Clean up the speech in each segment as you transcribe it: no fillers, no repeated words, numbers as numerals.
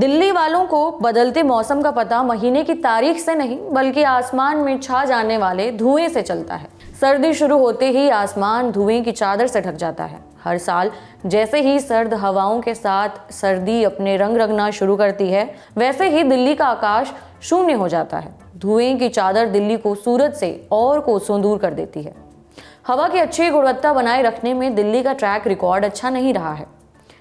दिल्ली वालों को बदलते मौसम का पता महीने की तारीख से नहीं बल्कि आसमान में छा जाने वाले धुएं से चलता है। सर्दी शुरू होते ही आसमान धुएं की चादर से ढक जाता है। हर साल जैसे ही सर्द हवाओं के साथ सर्दी अपने रंग रंगना शुरू करती है, वैसे ही दिल्ली का आकाश शून्य हो जाता है। धुएं की चादर दिल्ली को सूरज से और कोसों दूर कर देती है। हवा की अच्छी गुणवत्ता बनाए रखने में दिल्ली का ट्रैक रिकॉर्ड अच्छा नहीं रहा है।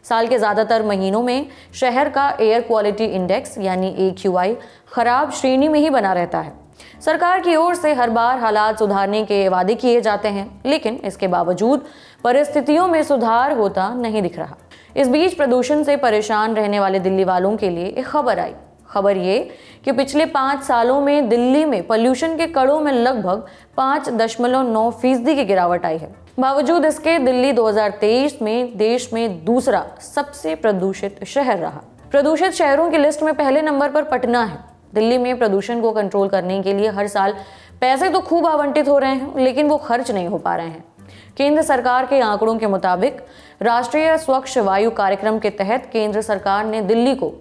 साल के ज़्यादातर महीनों में शहर का एयर क्वालिटी इंडेक्स यानी AQI खराब श्रेणी में ही बना रहता है। सरकार की ओर से हर बार हालात सुधारने के वादे किए जाते हैं, लेकिन इसके बावजूद परिस्थितियों में सुधार होता नहीं दिख रहा। इस बीच प्रदूषण से परेशान रहने वाले दिल्ली वालों के लिए एक खबर आई। खबर ये कि पिछले 5 सालों में दिल्ली में पॉल्यूशन के कड़ों में लगभग 5.9% की गिरावट आई है। बावजूद इसके दिल्ली 2023 में देश में दूसरा सबसे प्रदूषित शहर रहा। प्रदूषित शहरों की लिस्ट में पहले नंबर पर पटना है। दिल्ली में प्रदूषण को कंट्रोल करने के लिए हर साल पैसे तो खूब आवंटित हो रहे हैं, लेकिन वो खर्च नहीं हो पा रहे हैं। केंद्र सरकार के आंकड़ों के मुताबिक राष्ट्रीय स्वच्छ वायु कार्यक्रम के तहत केंद्र सरकार ने दिल्ली को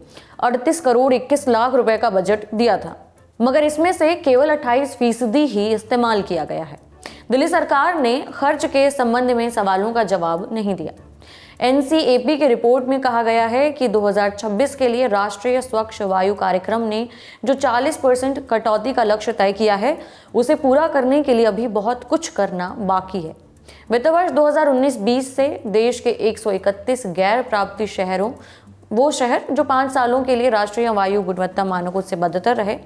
38 करोड़ 21 लाख रुपए का बजट दिया था, मगर इसमें से केवल 28% ही इस्तेमाल किया गया है। दिल्ली सरकार ने खर्च के संबंध में सवालों का जवाब नहीं दिया। NCAP की रिपोर्ट में कहा गया है कि 2026 के लिए राष्ट्रीय स्वच्छ वायु कार्यक्रम ने जो 40% कटौती का लक्ष्य तय किया है, उसे पूरा करने के लिए अभी बहुत कुछ करना बाकी है। वित्त वर्ष 2019-20 से देश के 131 गैर प्राप्ति शहरों, वो शहर जो 5 सालों के लिए राष्ट्रीय वायु गुणवत्ता मानकों से बदतर रहे,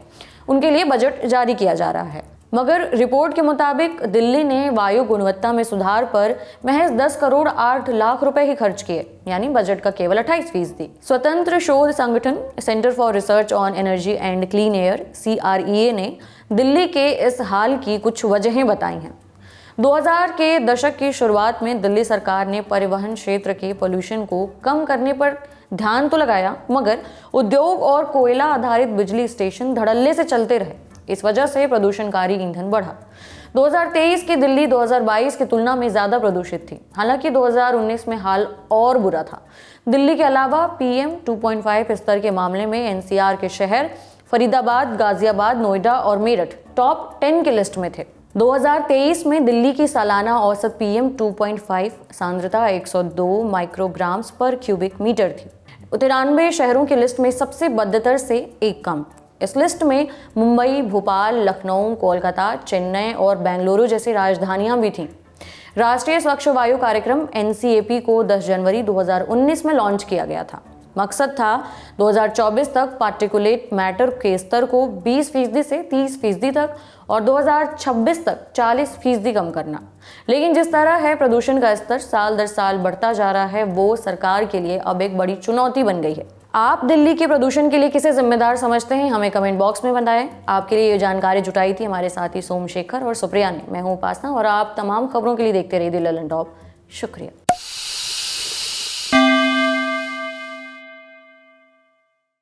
उनके लिए बजट जारी किया जा रहा है। मगर रिपोर्ट के मुताबिक दिल्ली ने वायु गुणवत्ता में सुधार पर महज 10 करोड़ 8 लाख रुपए ही खर्च किए, यानी बजट का केवल 28%। स्वतंत्र शोध संगठन centre for research on energy and clean air CREA ने दिल्ली के इस हाल की कुछ वजहें बताई हैं। 2000 के दशक की शुरुआत में दिल्ली सरकार ने परिवहन क्षेत्र के पोल्यूशन को कम करने पर ध्यान तो लगाया, मगर उद्योग और कोयला आधारित बिजली स्टेशन धड़ल्ले से चलते रहे। इस वजह से प्रदूषणकारी ईंधन बढ़ा। 2023 की दिल्ली 2022 की तुलना में ज्यादा प्रदूषित थी। हालांकि 2019 में हाल और बुरा था। दिल्ली के अलावा PM 2.5 स्तर के मामले में NCR के शहर फरीदाबाद, गाजियाबाद, नोएडा और मेरठ टॉप 10 की लिस्ट में थे। 2023 में दिल्ली की सालाना औसत PM 2.5 सांद्रता 102 माइक्रोग्राम्स पर क्यूबिक मीटर थी। 93 शहरों की लिस्ट में सबसे बदतर से एक कम। इस लिस्ट में मुंबई, भोपाल, लखनऊ, कोलकाता, चेन्नई और बेंगलुरु जैसी राजधानियां भी थीं। राष्ट्रीय स्वच्छ वायु कार्यक्रम NCAP को 10 जनवरी 2019 में लॉन्च किया गया था। मकसद था 2024 तक पार्टिकुलेट मैटर के स्तर को 20% से 30% तक और 2026 तक 40% कम करना। लेकिन जिस तरह है प्रदूषण का स्तर साल दर साल बढ़ता जा रहा है, वो सरकार के लिए अब एक बड़ी चुनौती बन गई है। आप दिल्ली के प्रदूषण के लिए किसे जिम्मेदार समझते हैं, हमें कमेंट बॉक्स में बताएं। आपके लिए ये जानकारी जुटाई थी हमारे साथी सोमशेखर और सुप्रिया ने। मैं हूं उपासना और आप तमाम खबरों के लिए देखते रहिए दी ललन टॉप। शुक्रिया।